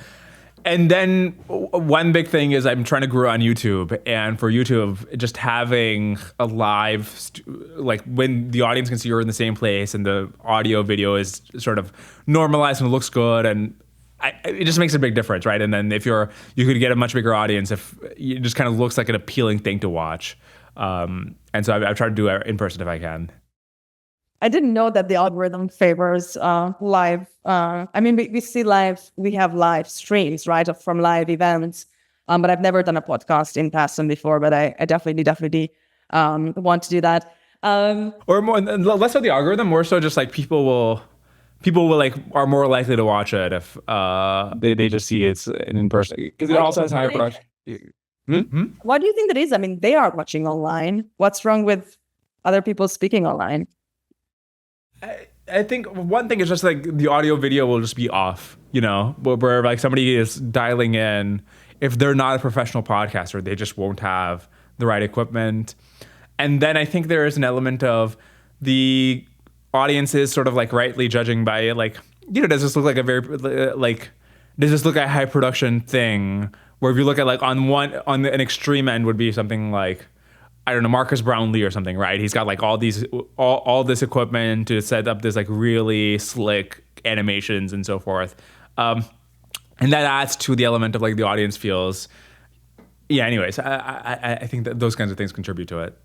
And then one big thing is I'm trying to grow on YouTube, and for YouTube, just having a live, like when the audience can see you're in the same place and the audio video is sort of normalized and looks good, and it just makes a big difference, right? And then you could get a much bigger audience if it just kind of looks like an appealing thing to watch. And so I've tried to do it in person if I can. I didn't know that the algorithm favors live. We have live streams, right, from live events. But I've never done a podcast in person before, but I definitely want to do that. Or more, less of the algorithm, more so just like people will like are more likely to watch it if they just see it's in person, because it also has higher production. Why do you think that is? I mean, they are watching online. What's wrong with other people speaking online? I think one thing is just like the audio video will just be off, where like somebody is dialing in. If they're not a professional podcaster, they just won't have the right equipment. And then I think there is an element of the audiences sort of like rightly judging by like, does this look like does this look like a high production thing? Where if you look at like on an extreme end would be something like, I don't know, Marcus Brownlee or something, right? He's got like all this equipment to set up this like really slick animations and so forth. And that adds to the element of like the audience feels. Yeah, anyways, I think that those kinds of things contribute to it.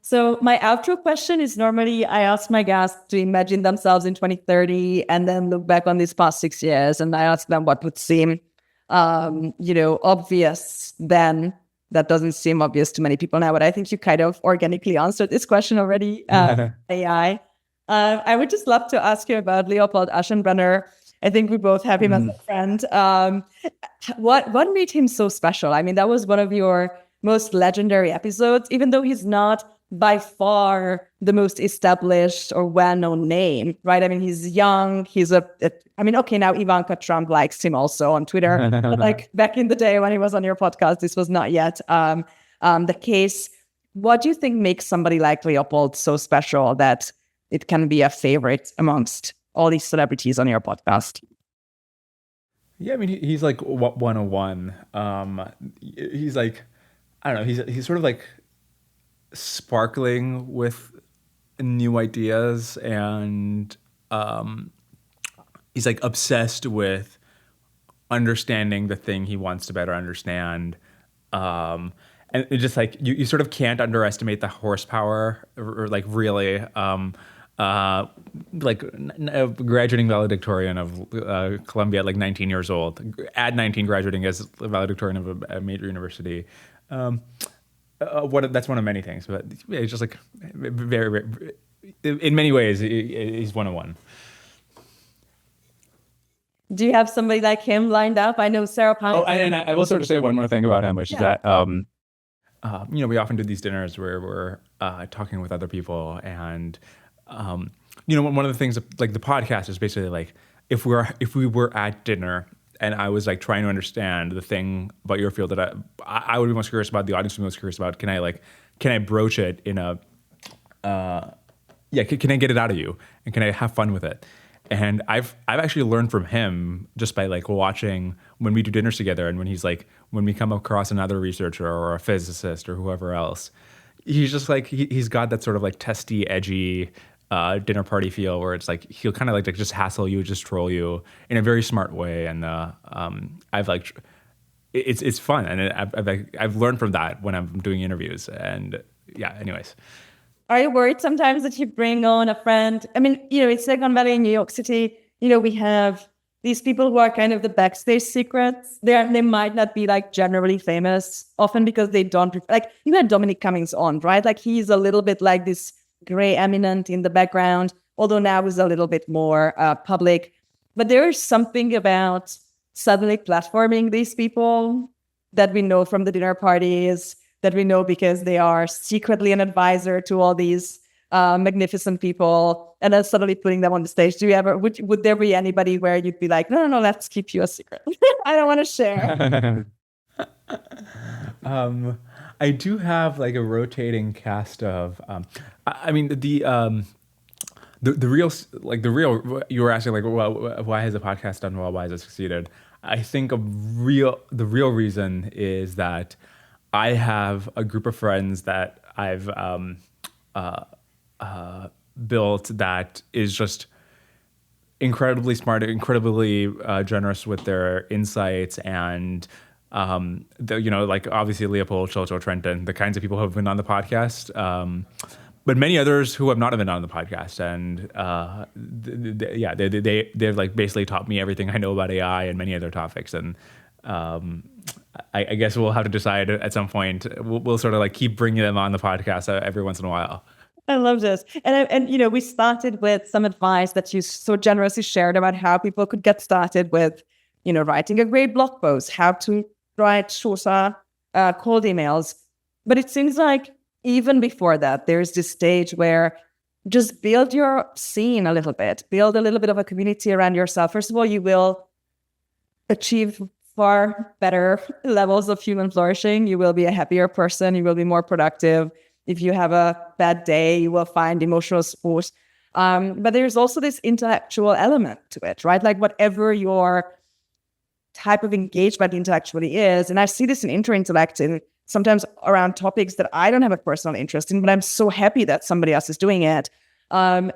So my outro question is normally I ask my guests to imagine themselves in 2030 and then look back on these past 6 years, and I ask them what would seem, obvious then. That doesn't seem obvious to many people now, but I think you kind of organically answered this question already, AI. I would just love to ask you about Leopold Aschenbrenner. I think we both have him as a friend. What made him so special? I mean, that was one of your most legendary episodes, even though he's not by far the most established or well-known name, right? I mean, he's young. Now Ivanka Trump likes him also on Twitter. But like back in the day when he was on your podcast, this was not yet the case. What do you think makes somebody like Leopold so special that it can be a favorite amongst all these celebrities on your podcast? Yeah, I mean, he's like 101. He's like, I don't know, he's sort of like sparkling with new ideas, and he's like obsessed with understanding the thing he wants to better understand. And it just like you sort of can't underestimate the horsepower, or like really graduating valedictorian of Columbia at like 19 years old, at 19 graduating as valedictorian of a major university. That's one of many things, but yeah, it's just like very, very in many ways, he's one of one. Do you have somebody like him lined up? I know Sarah Pine. Oh, and I will sort of say one more thing about him, which is that we often do these dinners where we're talking with other people, and one of the things like the podcast is basically like if we were at dinner and I was like trying to understand the thing about your field that I would be most curious about, the audience would be most curious about, can I broach it in a can I get it out of you, and can I have fun with it? And I've actually learned from him just by like watching when we do dinners together, and when we come across another researcher or a physicist or whoever else, he's just like he's got that sort of like testy, edgy dinner party feel where it's like he'll kind of like just hassle you, just troll you in a very smart way, and I've like it's fun, and I've learned from that when I'm doing interviews, and yeah. Anyways. Are you worried sometimes that you bring on a friend? I mean, in Silicon Valley, in New York City, we have these people who are kind of the backstage secrets. They might not be like generally famous, often because they don't, like you had Dominic Cummings on, right? Like he's a little bit like this gray eminent in the background, although now he's a little bit more public. But there is something about suddenly platforming these people that we know from the dinner parties, that we know because they are secretly an advisor to all these magnificent people, and then suddenly putting them on the stage. Would there be anybody where you'd be like, no, let's keep you a secret. I don't want to share. I do have like a rotating cast of, the real, you were asking like, well, why has the podcast done well? Why has it succeeded? I think the real reason is that I have a group of friends that I've built that is just incredibly smart, incredibly generous with their insights, and like obviously Leopold, Chocho, Trenton, the kinds of people who have been on the podcast, but many others who have not been on the podcast, and they've like basically taught me everything I know about AI and many other topics, and I guess we'll have to decide at some point. We'll sort of like keep bringing them on the podcast every once in a while. I love this. And we started with some advice that you so generously shared about how people could get started with, writing a great blog post, how to write shorter cold emails. But it seems like even before that, there's this stage where just build your scene a little bit, build a little bit of a community around yourself. First of all, you will achieve far better levels of human flourishing. You will be a happier person. You will be more productive. If you have a bad day, you will find emotional support. But there's also this intellectual element to it, right? Like whatever your type of engagement intellectually is. And I see this in Interintellect and sometimes around topics that I don't have a personal interest in, but I'm so happy that somebody else is doing it. And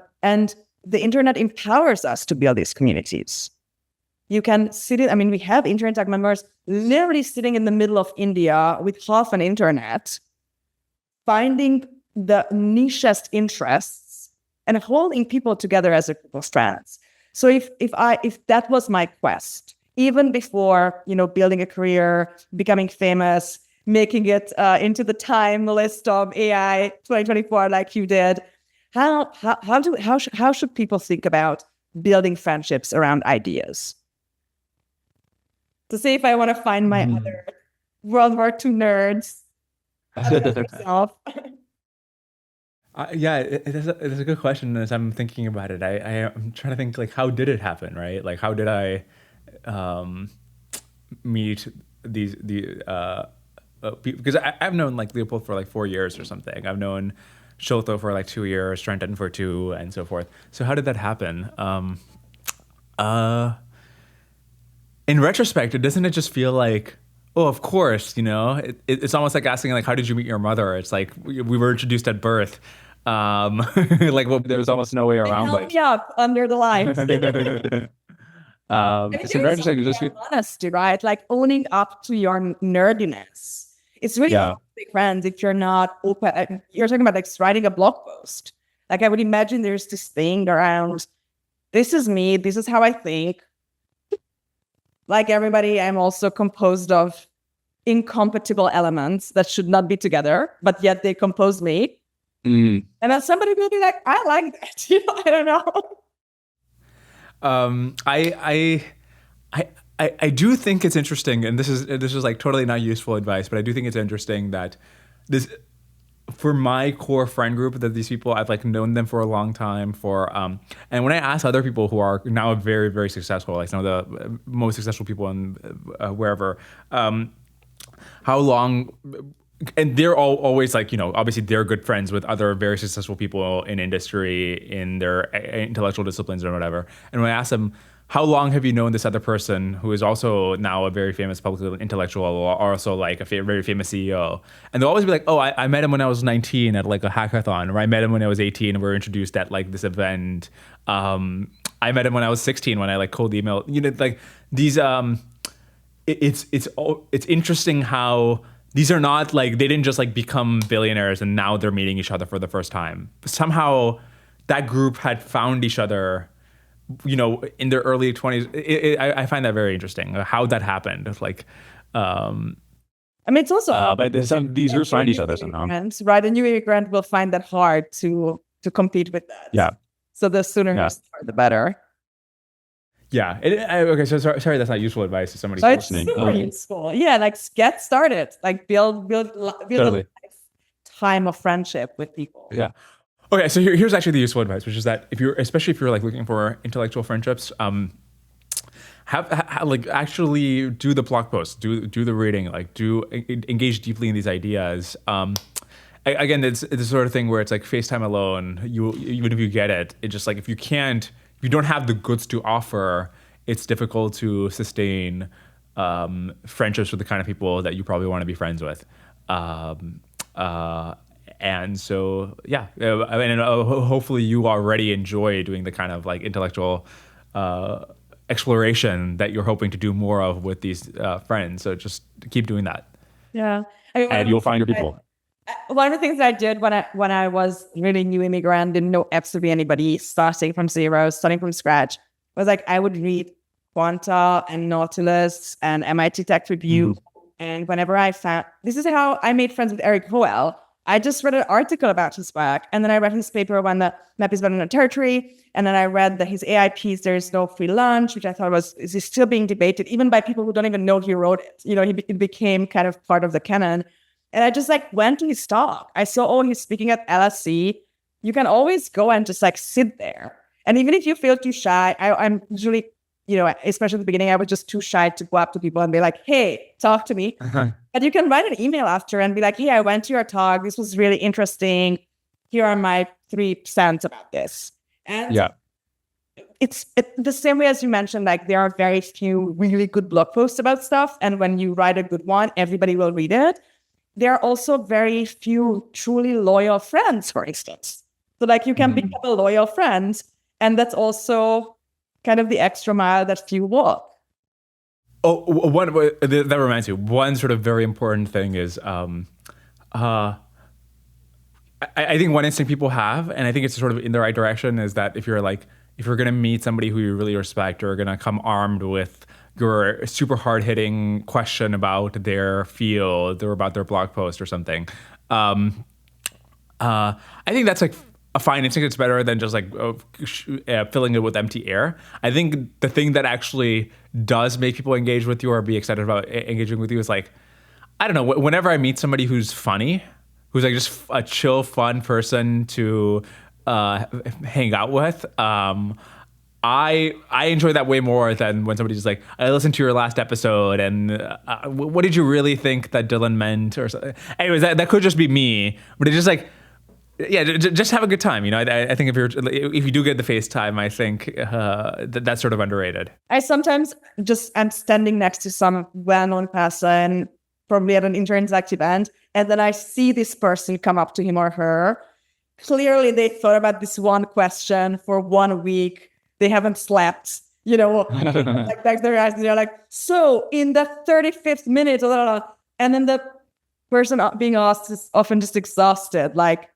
the internet empowers us to build these communities. You can sit in, we have Interintellect members literally sitting in the middle of India with half an internet, finding the nichest interests and holding people together as a group of strands. So if that was my quest, even before, building a career, becoming famous, making it into the Time list of AI 2024 like you did, how should people think about building friendships around ideas? To see if I want to find my other World War II nerds. It is a good question. As I'm thinking about it, I'm trying to think like, how did it happen, right? Like, how did I meet the people? Because I've known like Leopold for like 4 years or something. I've known Sholto for like 2 years, Trenton for 2, and so forth. So how did that happen? In retrospect, doesn't it just feel like, oh, of course, it's almost like asking like, how did you meet your mother? It's like we were introduced at birth. There was almost no way around it. Yeah, under the line. It's interesting to just be honesty, right? Like owning up to your nerdiness. It's really hard to make friends if you're not open. You're talking about like writing a blog post. Like I would imagine there's this thing around, this is me, this is how I think. Like everybody, I'm also composed of incompatible elements that should not be together, but yet they compose me. Mm. And then somebody will be like, I like that. I don't know. I do think it's interesting, and this is like totally not useful advice, but I do think it's interesting that this, for my core friend group, that these people, I've like known them for a long time and when I ask other people who are now very, very successful, like some of the most successful people in wherever, how long, and they're always like, obviously they're good friends with other very successful people in industry, in their intellectual disciplines or whatever. And when I ask them, how long have you known this other person who is also now a very famous public intellectual, or also like a very famous CEO? And they'll always be like, oh, I met him when I was 19 at like a hackathon, or I met him when I was 18 and we were introduced at like this event. I met him when I was 16 when I like cold email. Like these, it's interesting how these are not like, they didn't just like become billionaires and now they're meeting each other for the first time. Somehow that group had found each other, in their early 20s. I find that very interesting, how that happened. Like, I mean, it's also but these groups find each other somehow. Right, a new immigrant will find that hard to compete with that. Yeah. So the sooner you start, the better. Yeah. Okay. So sorry, that's not useful advice to somebody So it's listening. super useful. Yeah, like get started. Like build Totally. a time of friendship with people. Yeah. Okay, so here's actually the useful advice, which is that especially if you're like looking for intellectual friendships, have like actually do the blog posts, do the reading, like engage deeply in these ideas. Again, it's the sort of thing where it's like FaceTime alone. Even if you get it, it's just like if you don't have the goods to offer, it's difficult to sustain friendships with the kind of people that you probably want to be friends with. And so, yeah, I mean, hopefully you already enjoy doing the kind of like intellectual exploration that you're hoping to do more of with these friends. So just keep doing that. Yeah. And you'll find your people. One of the things I did when I was really new immigrant, didn't know absolutely anybody, starting from zero, starting from scratch, was like I would read Quanta and Nautilus and MIT Tech Review. Mm-hmm. And whenever I found, this is how I made friends with Eric Hoel. I just read an article about his work, and then I read his paper when the map is better than a territory, and then I read his AI piece, There is No Free Lunch, which I thought is still being debated, even by people who don't even know he wrote it. It became kind of part of the canon. And I just like went to his talk. I saw, he's speaking at LSE. You can always go and just like sit there. And even if you feel too shy, I'm usually, especially at the beginning, I was just too shy to go up to people and be like, hey, talk to me. But you can write an email after and be like, hey, I went to your talk. This was really interesting. Here are my 3 cents about this. And it's the same way as you mentioned, like there are very few really good blog posts about stuff. And when you write a good one, everybody will read it. There are also very few truly loyal friends, for instance. So like you can become a loyal friend. And that's also kind of the extra mile that few walk. Oh, that reminds me. One sort of very important thing is, I think one instinct people have, and I think it's sort of in the right direction, is that if you're going to meet somebody who you really respect, you're going to come armed with your super hard-hitting question about their field or about their blog post or something. I think that's like a fine instinct. It's better than just like filling it with empty air. I think the thing that actually does make people engage with you or be excited about engaging with you is like, I don't know, whenever I meet somebody who's funny, who's like just a chill, fun person to hang out with, I enjoy that way more than when somebody's just like, I listened to your last episode and what did you really think that Dylan meant or something. Anyways, that could just be me, but it's just like, yeah, just have a good time. I think if you do get the FaceTime, I think that's sort of underrated. I sometimes I'm standing next to some well-known person, probably at an interactive event, and then I see this person come up to him or her. Clearly, they thought about this one question for 1 week. They haven't slept, like back their eyes, and they're like, so in the 35th minute, blah, blah, blah. And then the person being asked is often just exhausted, like,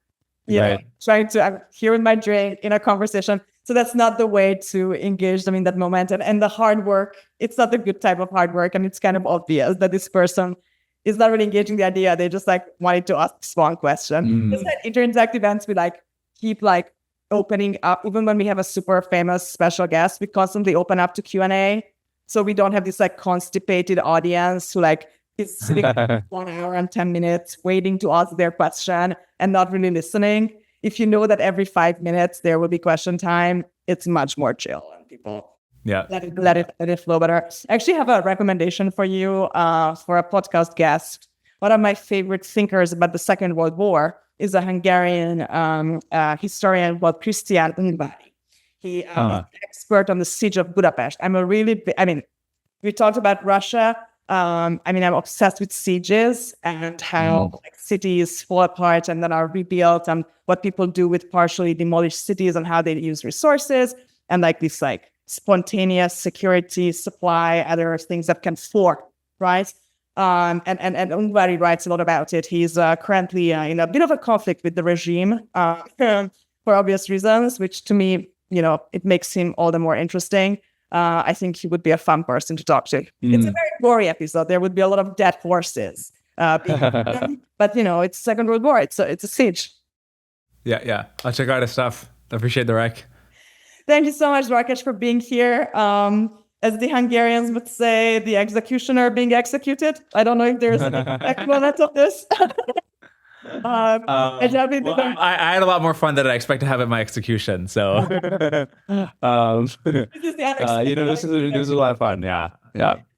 trying to, I'm here with my drink in a conversation. So that's not the way to engage them in that moment. And the hard work, it's not a good type of hard work. And it's kind of obvious that this person is not really engaging the idea. They just like wanted to ask this one question. Just that interactive events, we like keep like opening up. Even when we have a super famous special guest, we constantly open up to Q&A. So we don't have this like constipated audience who like is sitting 1 hour and 10 minutes waiting to ask their question and not really listening. If you know that every 5 minutes there will be question time, it's much more chill and people let it flow better. I actually have a recommendation for you for a podcast guest. One of my favorite thinkers about the Second World War is a Hungarian historian called Christian Ungvári. He is an expert on the siege of Budapest. We talked about Russia. I'm obsessed with sieges and how like, cities fall apart and then are rebuilt, and what people do with partially demolished cities and how they use resources and like this like spontaneous security supply, other things that can fork, right? And Ungvári writes a lot about it. He's currently in a bit of a conflict with the regime for obvious reasons, which to me, it makes him all the more interesting. I think he would be a fun person to talk to. It's a very gory episode. There would be a lot of dead horses. But, it's Second World War. It's a siege. Yeah. I'll check out his stuff. I appreciate the rec. Thank you so much, Dwarkesh, for being here. As the Hungarians would say, the executioner being executed. I don't know if there's an equivalent of this. I had a lot more fun than I expect to have at my execution. So, This is this is a lot of fun. Yeah.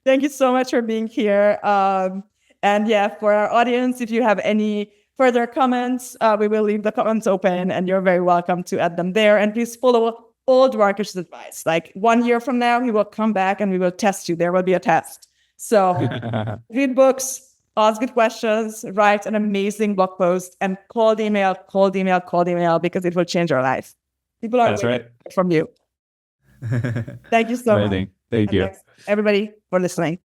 Thank you so much for being here. And for our audience, if you have any further comments, we will leave the comments open, and you're very welcome to add them there. And please follow all Dwarkesh's advice. Like 1 year from now, he will come back and we will test you. There will be a test. So read books, ask good questions, write an amazing blog post, and cold email, because it will change your life. People are waiting from you. Thank you so much. Thank you. And thanks, everybody, for listening.